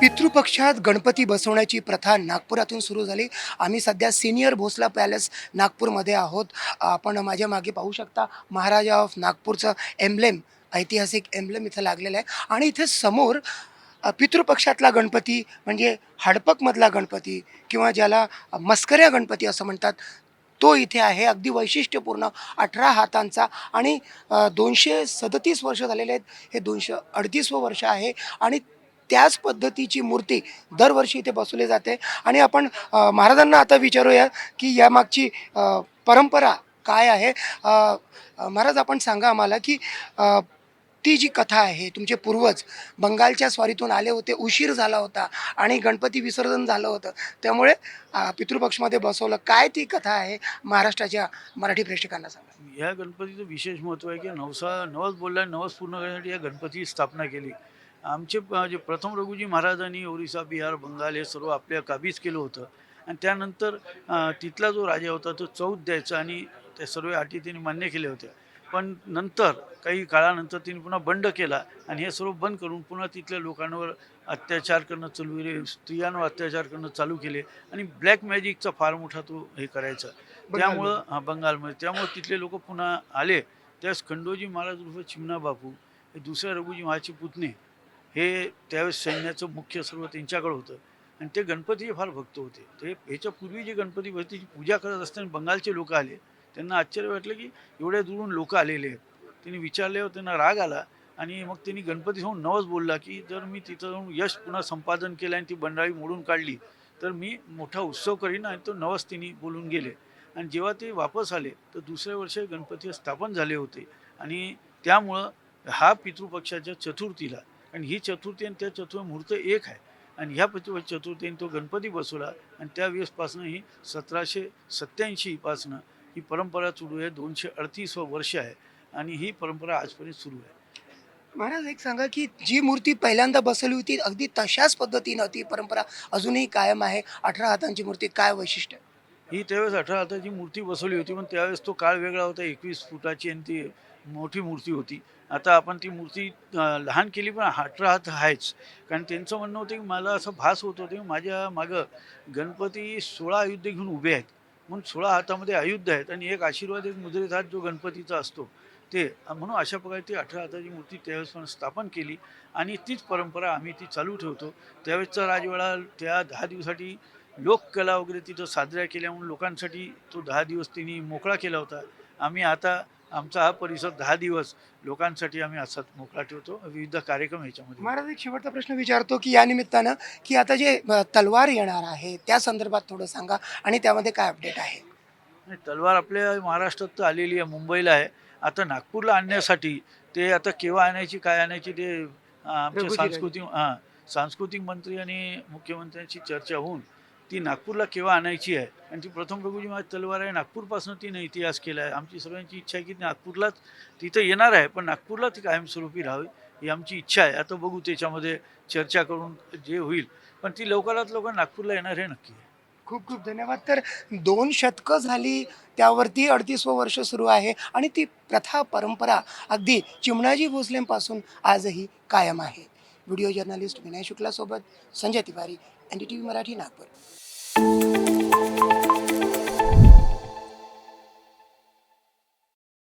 पितृपक्षात गणपती बसवण्याची प्रथा नागपुरातून सुरू झाली. आम्ही सध्या सिनियर भोसला पॅलेस नागपूरमध्ये आहोत. आपण माझ्या मागे पाहू शकता महाराजा ऑफ नागपूरचं एम्ब्लेम, ऐतिहासिक एम्ब्लेम इथं लागलेलं आहे. आणि इथे समोर पितृपक्षातला गणपती म्हणजे हडपकमधला गणपती किंवा ज्याला मस्कऱ्या गणपती असं म्हणतात, तो इथे आहे. अगदी वैशिष्ट्यपूर्ण 18 हातांचा आणि 237 वर्ष झालेले आहेत. हे 238वं वर्ष आहे आणि त्याच पद्धतीची मूर्ती दरवर्षी इथे बसवली जाते. आणि आपण महाराजांना आता विचारूया की यामागची परंपरा काय आहे. महाराज, आपण सांगा आम्हाला की ती जी कथा आहे, तुमचे पूर्वज बंगालच्या स्वारीतून आले होते, उशीर झाला होता आणि गणपती विसर्जन झालं होतं, त्यामुळे पितृपक्षमध्ये बसवलं. काय ती कथा आहे महाराष्ट्राच्या मराठी प्रेक्षकांना सांगा. या गणपतीचं विशेष महत्त्व आहे की नवस बोलला नवस पूर्ण करण्यासाठी या गणपतीची स्थापना केली. आमचे जे प्रथम रघुजी महाराजांनी ओरिसा, बिहार, बंगाल हे सर्व आपल्या काबीज केलं होतं आणि त्यानंतर तिथला जो राजा होता तो चौथ द्यायचा आणि त्या सर्व अटी त्यांनी मान्य केल्या होत्या. पण नंतर काही काळानंतर त्यांनी पुन्हा बंड केला आणि हे सर्व बंद करून पुन्हा तिथल्या लोकांवर अत्याचार करणं चालू केले, स्त्रियांवर अत्याचार करणं चालू केले आणि ब्लॅक मॅजिकचा फार मोठा तो हे करायचा. त्यामुळं बंगालमध्ये त्यामुळं तिथले लोक पुन्हा आले. त्यावेळेस खंडोजी महाराज उर्फ चिमणा बापू हे दुसऱ्या रघुजी महाराजचे पुतणे हे त्यावेळेस सैन्याचं मुख्य सर्व त्यांच्याकडं होतं आणि ते गणपतीचे फार भक्त होते. ते ह्याच्यापूर्वी जे गणपती बसतीची पूजा करत असताना बंगालचे लोक आले. त्यांना आश्चर्य वाटलं की एवढ्या दुरून लोक आलेले आहेत. त्यांनी विचारल्यावर त्यांना राग आला आणि मग त्यांनी गणपतीसमोर नवस बोलला की जर मी तिथं जाऊन यश पुन्हा संपादन केलं आणि ती बंडाळी मोडून काढली तर मी मोठा उत्सव करीन आणि तो नवस त्यांनी बोलून गेले. आणि जेव्हा ते वापस आले तर दुसऱ्या वर्षी गणपती स्थापन झाले होते आणि त्यामुळं हा पितृपक्षाच्या चतुर्थीला आणि ही चतुर्थी आणि त्या चतुर्थ मुहूर्त एक आहे आणि ह्या चतुर्थीने तो गणपती बसवला आणि त्यावेळेसपासनं ही 1787 पासनं ही परंपरा सुरू आहे. 238वं वर्ष आहे आणि ही परंपरा आजपर्यंत सुरू आहे. महाराज, एक सांगा की जी मूर्ती पहिल्यांदा बसवली होती अगदी तशाच पद्धतीनं ती परंपरा अजूनही कायम आहे. 18 हातांची मूर्ती, काय वैशिष्ट्य? ही त्यावेळेस 18 हाताची मूर्ती बसवली होती, पण त्यावेळेस तो काळ वेगळा होता. 21 फुटाची आणि ती मोठी मूर्ती होती. आता आपण ती मूर्ती लहान केली, पण 18 हात आहेच. कारण त्यांचं म्हणणं होतं, की मला असं भास होत होतं, की माझ्या मागं गणपती 16 आयुध घेऊन उभे आहेत. म्हणून 16 हातामध्ये आयुध आहेत आणि एक आशीर्वाद, एक मुद्रित हात जो गणपतीचा असतो ते. म्हणून अशा प्रकारे ती 18 हाताची मूर्ती त्यावेळेस पण स्थापन केली आणि तीच परंपरा आम्ही ती चालू ठेवतो. त्यावेळेसचा राजवाडा त्या 10 दिवसासाठी लोककला वगैरे तिथं साजऱ्या केल्या म्हणून लोकांसाठी तो 10 दिवस त्यांनी मोकळा केला होता. आम्ही आता आमचा हा परिसर 10 दिवस लोकांसाठी आम्ही असाच मोकळा ठेवतो. विविध कार्यक्रम ह्याच्यामध्ये होतात. महाराज, एक शेवटचा प्रश्न विचारतो की या निमित्तानं की आता जे तलवार येणार आहे त्या संदर्भात थोडं सांगा आणि त्यामध्ये काय अपडेट आहे. आणि तलवार आपल्या महाराष्ट्रात तर आलेली आहे, मुंबईला आहे. आता नागपूरला आणण्यासाठी ते आता केव्हा आणायची, काय आणायची ते आमचे रघुजी राजे. सांस्कृतिक मंत्री आणि मुख्यमंत्र्यांची चर्चा होऊन ती नागपूरला केव्हा आणायची आहे आणि ती प्रथम रघुजी महाराज तलवार आहे. नागपूरपासून तिने इतिहास केला आहे. आमची सर्वांची इच्छा आहे की नागपूरलाच तिथं येणार आहे, पण नागपूरला ती कायमस्वरूपी राहावी ही आमची इच्छा आहे. आता बघू त्याच्यामध्ये चर्चा करून जे होईल, पण ती लवकरात लवकर नागपूरला येणार हे नक्की आहे. खूप खूप धन्यवाद. तर 2 शतकं झाली, त्यावरती 38वं वर्ष सुरू आहे आणि ती प्रथा परंपरा अगदी चिमणाजी भोसलेंपासून आजही कायम आहे. व्हिडिओ जर्नलिस्ट विनय शुक्लासोबत संजय तिवारी, NDTV मराठी, नागपूर.